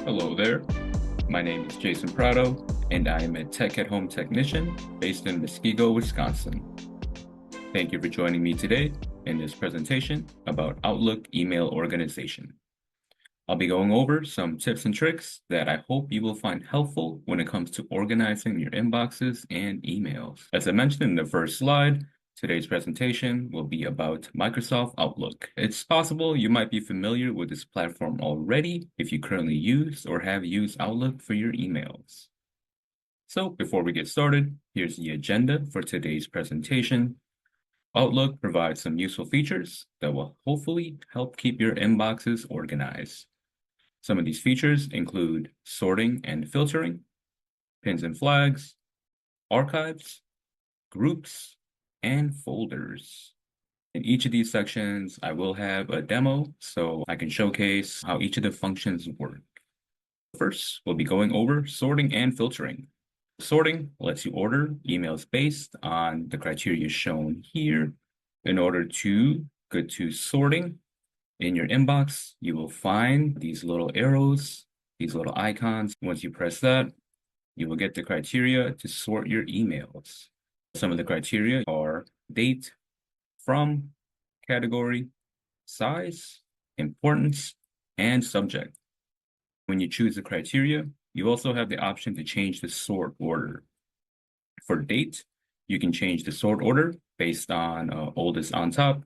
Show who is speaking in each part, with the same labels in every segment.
Speaker 1: Hello there. My name is Jason Prado, and I am a Tech at Home technician based in Muskego, Wisconsin. Thank you for joining me today in this presentation about Outlook email organization. I'll be going over some tips and tricks that I hope you will find helpful when it comes to organizing your inboxes and emails. As I mentioned in the first slide, today's presentation will be about Microsoft Outlook. It's possible you might be familiar with this platform already if you currently use or have used Outlook for your emails. So before we get started, here's the agenda for today's presentation. Outlook provides some useful features that will hopefully help keep your inboxes organized. Some of these features include sorting and filtering, pins and flags, archives, groups, and folders. In each of these sections, I will have a demo so I can showcase how each of the functions work. First, we'll be going over sorting and filtering. Sorting lets you order emails based on the criteria shown here. In order to go to sorting, in your inbox, you will find these little arrows, these little icons. Once you press that, you will get the criteria to sort your emails. Some of the criteria are date, from, category, size, importance, and subject. When you choose the criteria, you also have the option to change the sort order. For date, you can change the sort order based on oldest on top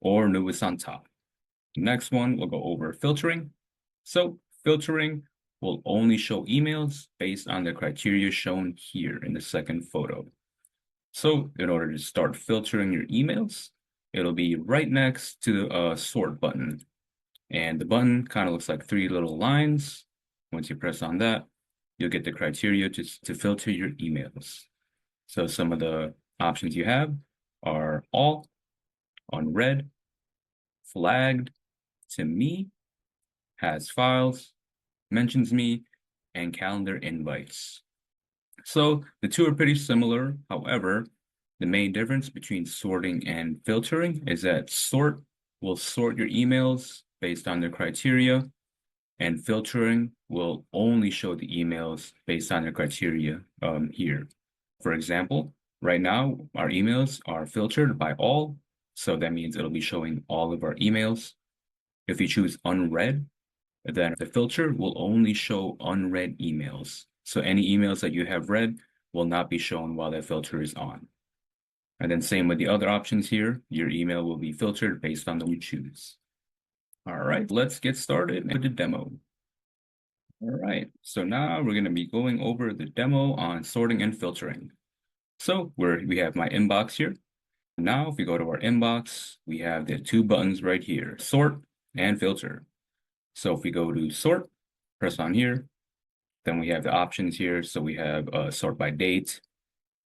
Speaker 1: or newest on top. Next one, we'll go over filtering. So filtering will only show emails based on the criteria shown here in the second photo. So in order to start filtering your emails, it'll be right next to the sort button. And the button kind of looks like three little lines. Once you press on that, you'll get the criteria to filter your emails. So some of the options you have are all, unread, flagged, to me, has files, mentions me, and calendar invites. So the two are pretty similar. However, the main difference between sorting and filtering is that sort will sort your emails based on their criteria, and filtering will only show the emails based on their criteria here. For example, right now, our emails are filtered by all, so that means it'll be showing all of our emails. If you choose unread, then the filter will only show unread emails. So any emails that you have read will not be shown while that filter is on. And then same with the other options here, your email will be filtered based on the one you choose. All right, let's get started with the demo. All right, so now we're going to be going over the demo on sorting and filtering. So we have my inbox here. Now, if we go to our inbox, we have the two buttons right here, sort and filter. So if we go to sort, press on here, then we have the options here. So we have sort by date.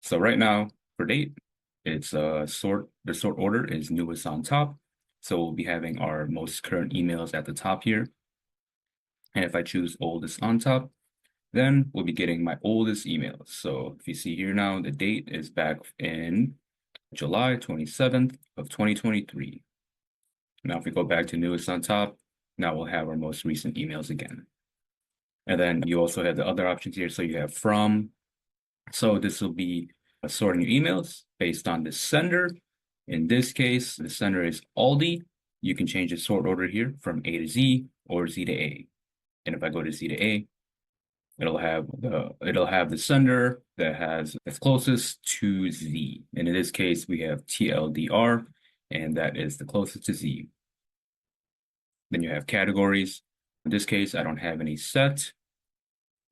Speaker 1: So right now for date, it's the sort order is newest on top. So we'll be having our most current emails at the top here. And if I choose oldest on top, then we'll be getting my oldest emails. So if you see here now, the date is back in July 27th of 2023. Now, if we go back to newest on top, now we'll have our most recent emails again. And then you also have the other options here. So you have from. So this will be sorting your emails based on the sender. In this case, the sender is Aldi. You can change the sort order here from A to Z or Z to A. And if I go to Z to A, it'll have the sender that's closest to Z. And in this case, we have TLDR, and that is the closest to Z. Then you have categories. In this case, I don't have any set.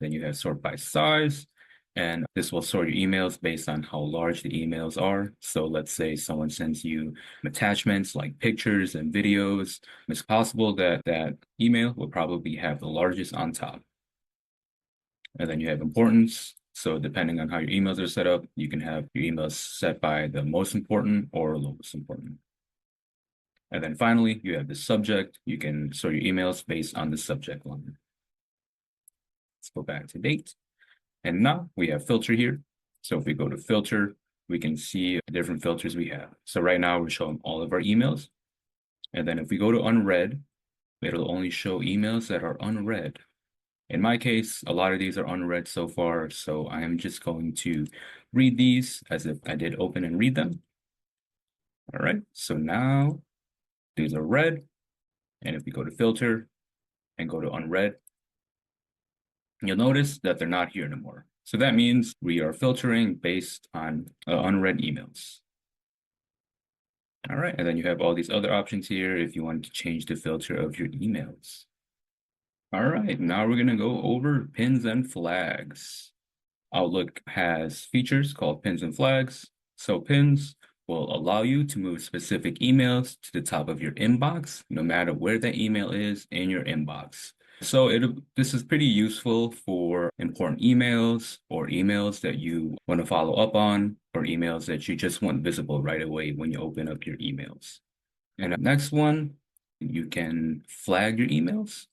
Speaker 1: Then you have sort by size, and this will sort your emails based on how large the emails are. So let's say someone sends you attachments like pictures and videos. It's possible that that email will probably have the largest on top. And then you have importance. So depending on how your emails are set up, you can have your emails set by the most important or lowest important. And then finally, you have the subject. You can sort your emails based on the subject line. Let's go back to date. And now we have filter here. So if we go to filter, we can see different filters we have. So right now we're showing all of our emails. And then if we go to unread, it'll only show emails that are unread. In my case, a lot of these are unread so far, so I am just going to read these as if I did open and read them. All right, so now these are read, and if we go to filter and go to unread, you'll notice that they're not here anymore. So that means we are filtering based on unread emails. All right, and then you have all these other options here if you want to change the filter of your emails. All right, now we're gonna go over pins and flags. Outlook has features called pins and flags. So pins will allow you to move specific emails to the top of your inbox, no matter where that email is in your inbox. So this is pretty useful for important emails or emails that you want to follow up on or emails that you just want visible right away when you open up your emails. And the next one, you can flag your emails.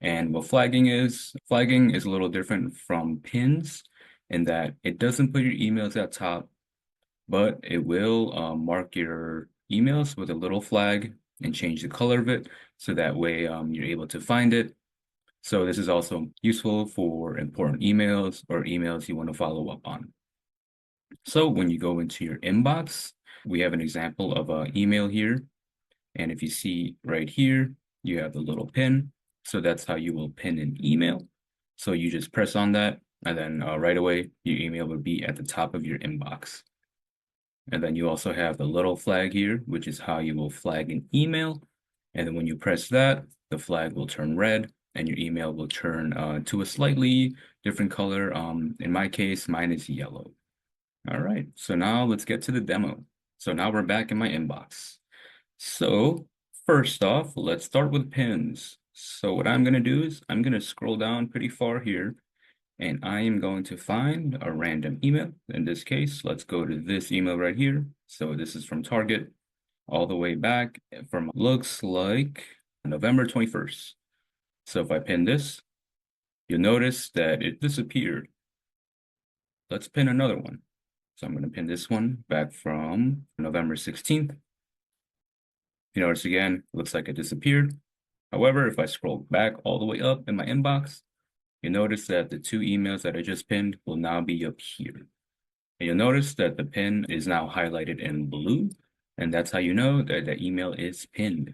Speaker 1: And what flagging is a little different from pins in that it doesn't put your emails at top, but it will mark your emails with a little flag and change the color of it. So that way you're able to find it. So this is also useful for important emails or emails you want to follow up on. So when you go into your inbox, we have an example of an email here. And if you see right here, you have the little pin. So that's how you will pin an email. So you just press on that, and then right away, your email will be at the top of your inbox. And then you also have the little flag here, which is how you will flag an email. And then when you press that, the flag will turn red and your email will turn to a slightly different color. In my case, mine is yellow. All right, so now let's get to the demo. So now we're back in my inbox. So first off, let's start with pins. So what I'm gonna do is I'm gonna scroll down pretty far here and I am going to find a random email. In this case, let's go to this email right here. So this is from Target all the way back from looks like November 21st. So if I pin this, you'll notice that it disappeared. Let's pin another one. So I'm going to pin this one back from November 16th. You notice again, it looks like it disappeared. However, if I scroll back all the way up in my inbox, you notice that the two emails that I just pinned will now be up here. And you'll notice that the pin is now highlighted in blue, and that's how you know that the email is pinned.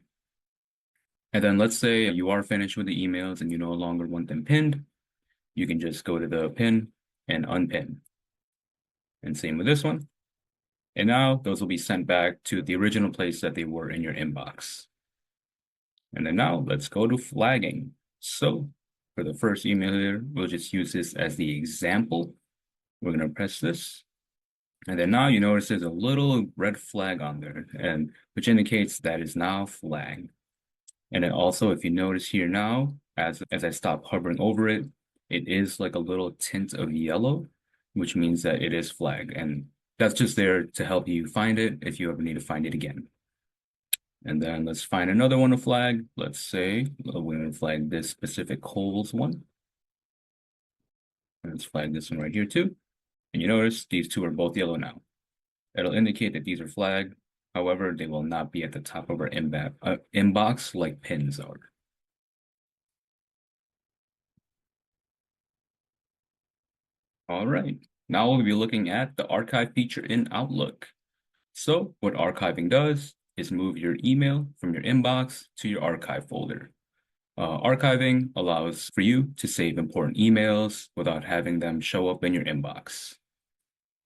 Speaker 1: And then let's say you are finished with the emails and you no longer want them pinned, you can just go to the pin and unpin. And same with this one. And now those will be sent back to the original place that they were in your inbox. And then now let's go to flagging. So for the first email here, we'll just use this as the example. We're going to press this. And then now you notice there's a little red flag on there, and which indicates that is now flagged. And then also, if you notice here now, as I stop hovering over it, it is like a little tint of yellow, which means that it is flagged. And that's just there to help you find it if you ever need to find it again. And then let's find another one to flag. Let's say we're going to flag this specific Kohl's one. Let's flag this one right here too. And you notice these two are both yellow now. It'll indicate that these are flagged. However, they will not be at the top of our inbox like pins are. All right, now we'll be looking at the archive feature in Outlook. So what archiving does is move your email from your inbox to your archive folder. Archiving allows for you to save important emails without having them show up in your inbox.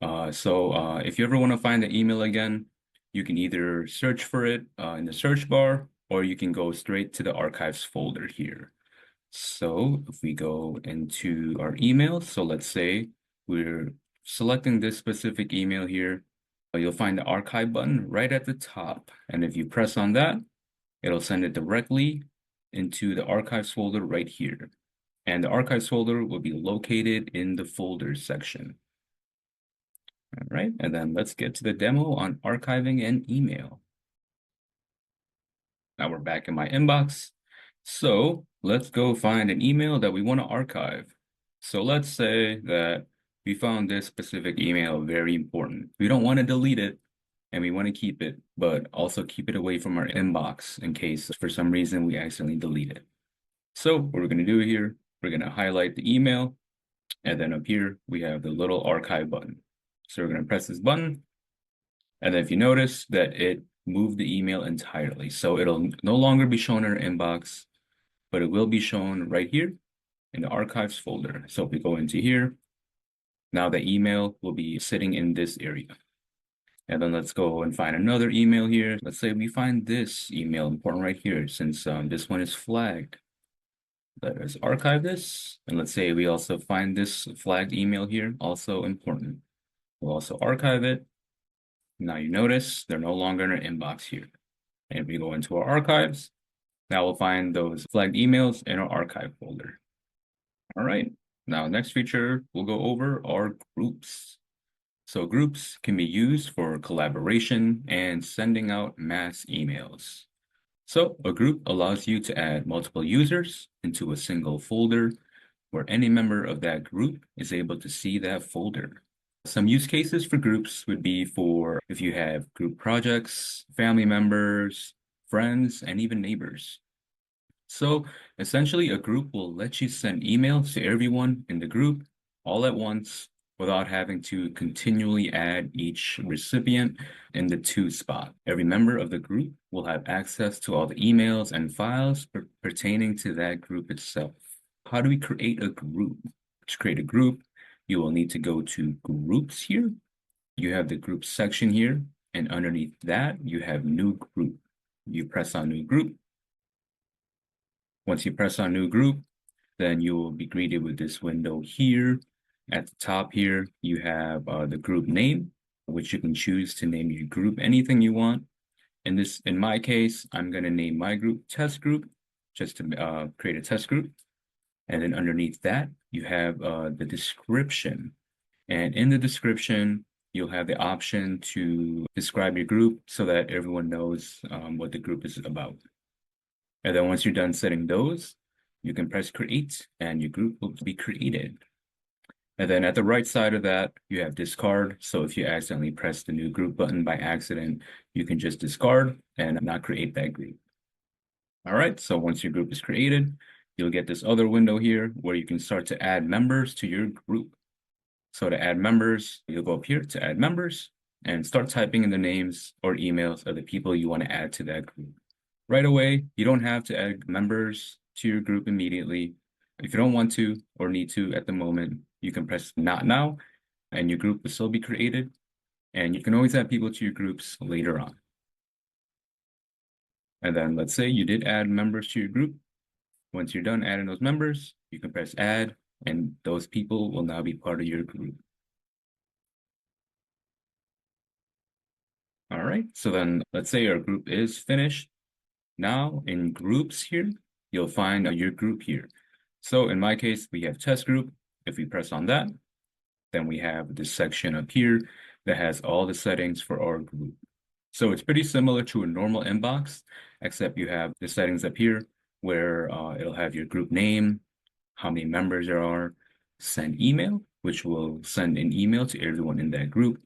Speaker 1: If you ever want to find the email again, you can either search for it in the search bar, or you can go straight to the archives folder here. So if we go into our emails, so let's say we're selecting this specific email here, you'll find the archive button right at the top. And if you press on that, it'll send it directly into the archives folder right here. And the archives folder will be located in the folders section. All right, and then let's get to the demo on archiving an email. Now we're back in my inbox. So let's go find an email that we want to archive. So let's say that we found this specific email very important. We don't want to delete it and we want to keep it, but also keep it away from our inbox in case for some reason we accidentally delete it. So what we're going to do here, we're going to highlight the email, and then up here, we have the little archive button. So we're going to press this button, and then if you notice that it moved the email entirely. So it'll no longer be shown in our inbox, but it will be shown right here in the archives folder. So if we go into here, now the email will be sitting in this area. And then let's go and find another email here. Let's say we find this email important right here, since this one is flagged. Let us archive this. And let's say we also find this flagged email here, also important. We'll also archive it. Now you notice they're no longer in our inbox here. And if we go into our archives, now we'll find those flagged emails in our archive folder. All right, now next feature, we'll go over our groups. So groups can be used for collaboration and sending out mass emails. So a group allows you to add multiple users into a single folder where any member of that group is able to see that folder. Some use cases for groups would be for if you have group projects, family members, friends, and even neighbors. So essentially, a group will let you send emails to everyone in the group all at once without having to continually add each recipient in the to spot. Every member of the group will have access to all the emails and files pertaining to that group itself. How do we create a group? To create a group, you will need to go to groups here. You have the group section here, and underneath that, you have new group. You press on new group. Once you press on new group, then you will be greeted with this window here. At the top here, you have the group name, which you can choose to name your group anything you want. In my case, I'm going to name my group test group, just to create a test group. And then underneath that, you have the description. And in the description, you'll have the option to describe your group so that everyone knows what the group is about. And then once you're done setting those, you can press create and your group will be created. And then at the right side of that, you have discard. So if you accidentally press the new group button by accident, you can just discard and not create that group. All right, so once your group is created, you'll get this other window here where you can start to add members to your group. So to add members, you'll go up here to add members and start typing in the names or emails of the people you want to add to that group. Right away, you don't have to add members to your group immediately. If you don't want to or need to at the moment, you can press not now and your group will still be created. And you can always add people to your groups later on. And then let's say you did add members to your group. Once you're done adding those members, you can press add and those people will now be part of your group. All right, so then let's say our group is finished. Now in groups here, you'll find your group here. So in my case, we have test group. If we press on that, then we have this section up here that has all the settings for our group. So it's pretty similar to a normal inbox, except you have the settings up here where it'll have your group name, how many members there are, send email, which will send an email to everyone in that group.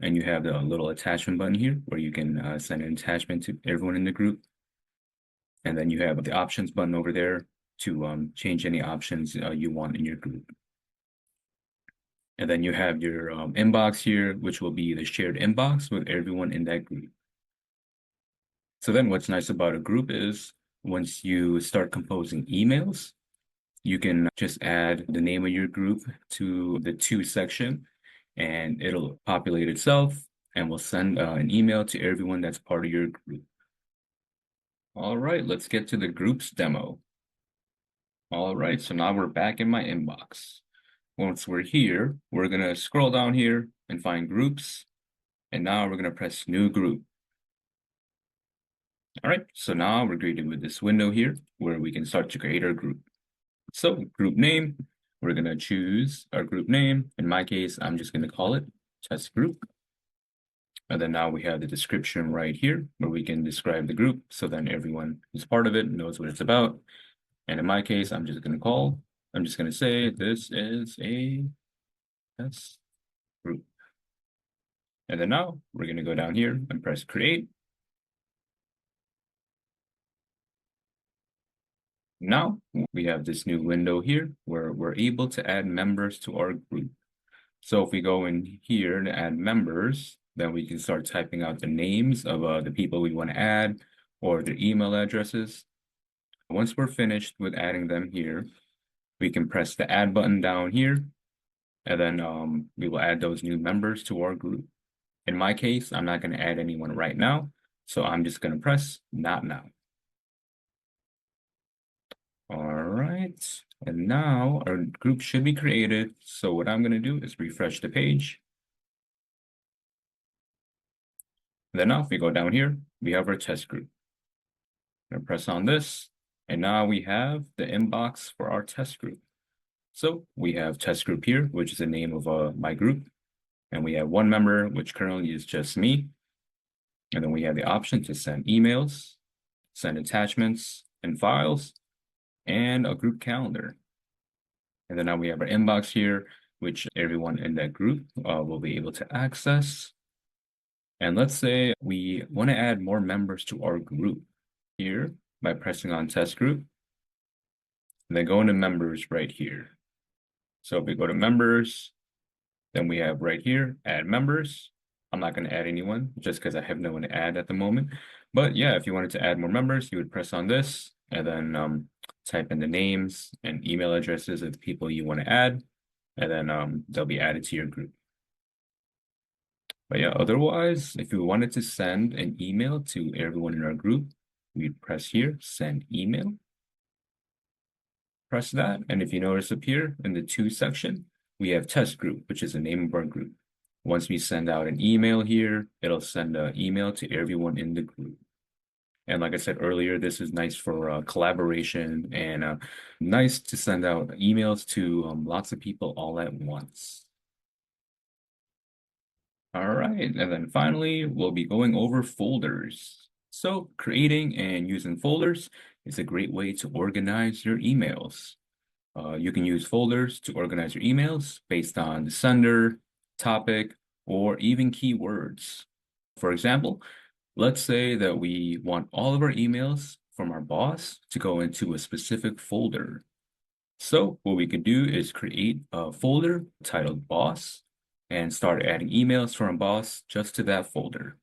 Speaker 1: And you have the little attachment button here where you can send an attachment to everyone in the group. And then you have the options button over there to change any options you want in your group. And then you have your inbox here, which will be the shared inbox with everyone in that group. So then what's nice about a group is once you start composing emails, you can just add the name of your group to the to section and it'll populate itself and will send an email to everyone that's part of your group. All right, let's get to the groups demo. All right, so now we're back in my inbox. Once we're here, we're gonna scroll down here and find groups. And now we're gonna press new group. All right, so now we're greeted with this window here where we can start to create our group. So group name, we're gonna choose our group name. In my case, I'm just gonna call it test group. And then now we have the description right here where we can describe the group so then everyone who's part of it knows what it's about. And in my case, I'm just gonna say this is a test group. And then now we're gonna go down here and press create. Now we have this new window here where we're able to add members to our group. So if we go in here to add members, then we can start typing out the names of the people we want to add or their email addresses. Once we're finished with adding them here, we can press the add button down here, and then we will add those new members to our group. In my case, I'm not going to add anyone right now, so I'm just going to press not now. All right, and now our group should be created. So what I'm going to do is refresh the page. Then now if we go down here, we have our test group. I'm going to press on this, and now we have the inbox for our test group. So we have test group here, which is the name of my group. And we have one member, which currently is just me. And then we have the option to send emails, send attachments and files, and a group calendar. And then now we have our inbox here, which everyone in that group will be able to access. And let's say we want to add more members to our group here by pressing on test group, and then go into members right here. So if we go to members, then we have right here, add members. I'm not going to add anyone just because I have no one to add at the moment. But yeah, if you wanted to add more members, you would press on this and then type in the names and email addresses of the people you want to add, and then they'll be added to your group. But yeah, otherwise, if we wanted to send an email to everyone in our group, we'd press here, send email. Press that, and if you notice up here in the to section, we have test group, which is the name of our group. Once we send out an email here, it'll send an email to everyone in the group. And like I said earlier, this is nice for collaboration and nice to send out emails to lots of people all at once. All right, and then finally, we'll be going over folders. So creating and using folders is a great way to organize your emails. You can use folders to organize your emails based on the sender, topic, or even keywords. For example, let's say that we want all of our emails from our boss to go into a specific folder. So what we could do is create a folder titled boss and start adding emails from our boss just to that folder.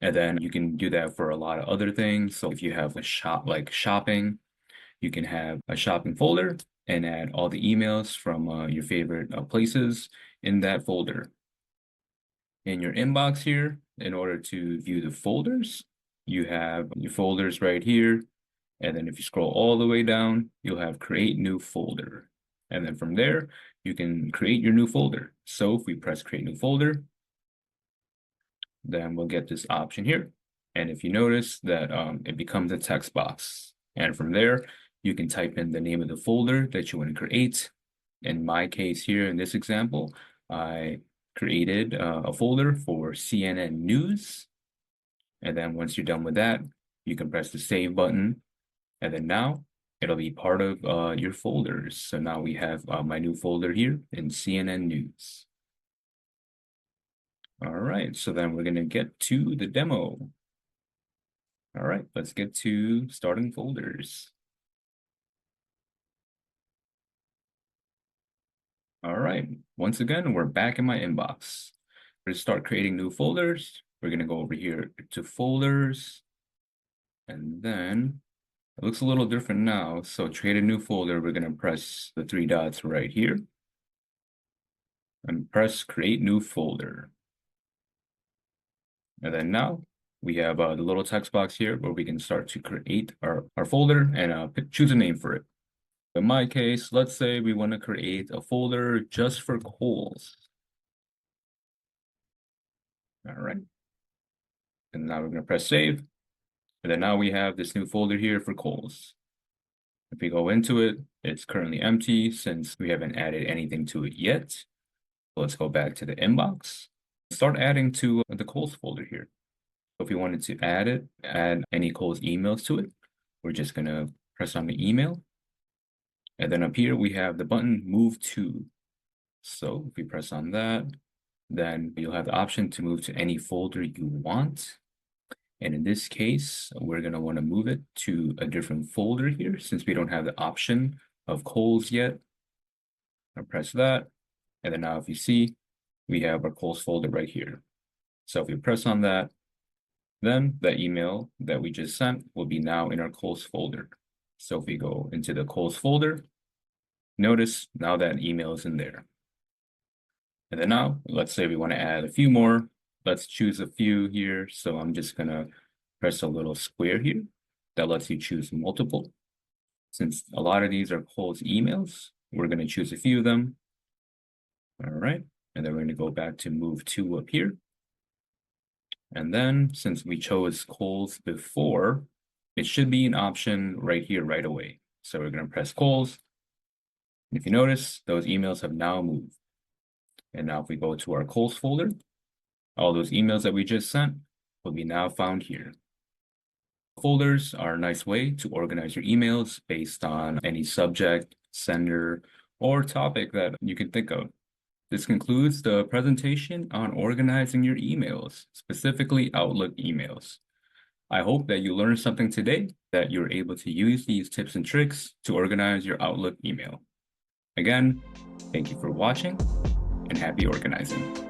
Speaker 1: And then you can do that for a lot of other things. So if you have a shop like shopping, you can have a shopping folder and add all the emails from your favorite places in that folder. In your inbox here, in order to view the folders, you have your folders right here. And then if you scroll all the way down, you'll have create new folder. And then from there, you can create your new folder. So if we press create new folder, then we'll get this option here. And if you notice that it becomes a text box. And from there, you can type in the name of the folder that you want to create. In my case here, in this example, I created a folder for CNN News. And then once you're done with that, you can press the save button. And then now it'll be part of your folders. So now we have my new folder here in CNN News. All right, so then we're going to get to the demo. All right, let's get to starting folders. All right, once again, we're back in my inbox. We're going to start creating new folders. We're going to go over here to folders. And then it looks a little different now. So to create a new folder, we're going to press the three dots right here and press create new folder. And then now we have the little text box here where we can start to create our folder and choose a name for it. In my case, let's say we want to create a folder just for Kohl's. All right. And now we're going to press save. And then now we have this new folder here for Kohl's. If we go into it, it's currently empty since we haven't added anything to it yet. So let's go back to the inbox. Start adding to the Kohl's folder here. So if we wanted to add any Kohl's emails to it, we're just going to press on the email. And then up here, we have the button move to. So if we press on that, then you'll have the option to move to any folder you want. And in this case, we're going to want to move it to a different folder here since we don't have the option of calls yet. I'll press that. And then now if you see, we have our calls folder right here. So if we press on that, then the email that we just sent will be now in our calls folder. So if we go into the calls folder, notice now that email is in there. And then now, let's say we want to add a few more. Let's choose a few here. So I'm just going to press a little square here that lets you choose multiple. Since a lot of these are calls emails, we're going to choose a few of them. All right. And then we're going to go back to move to up here. And then since we chose calls before, it should be an option right here right away. So we're going to press calls. And if you notice, those emails have now moved. And now if we go to our calls folder, all those emails that we just sent will be now found here. Folders are a nice way to organize your emails based on any subject, sender, or topic that you can think of. This concludes the presentation on organizing your emails, specifically Outlook emails. I hope that you learned something today, that you're able to use these tips and tricks to organize your Outlook email. Again, thank you for watching and happy organizing.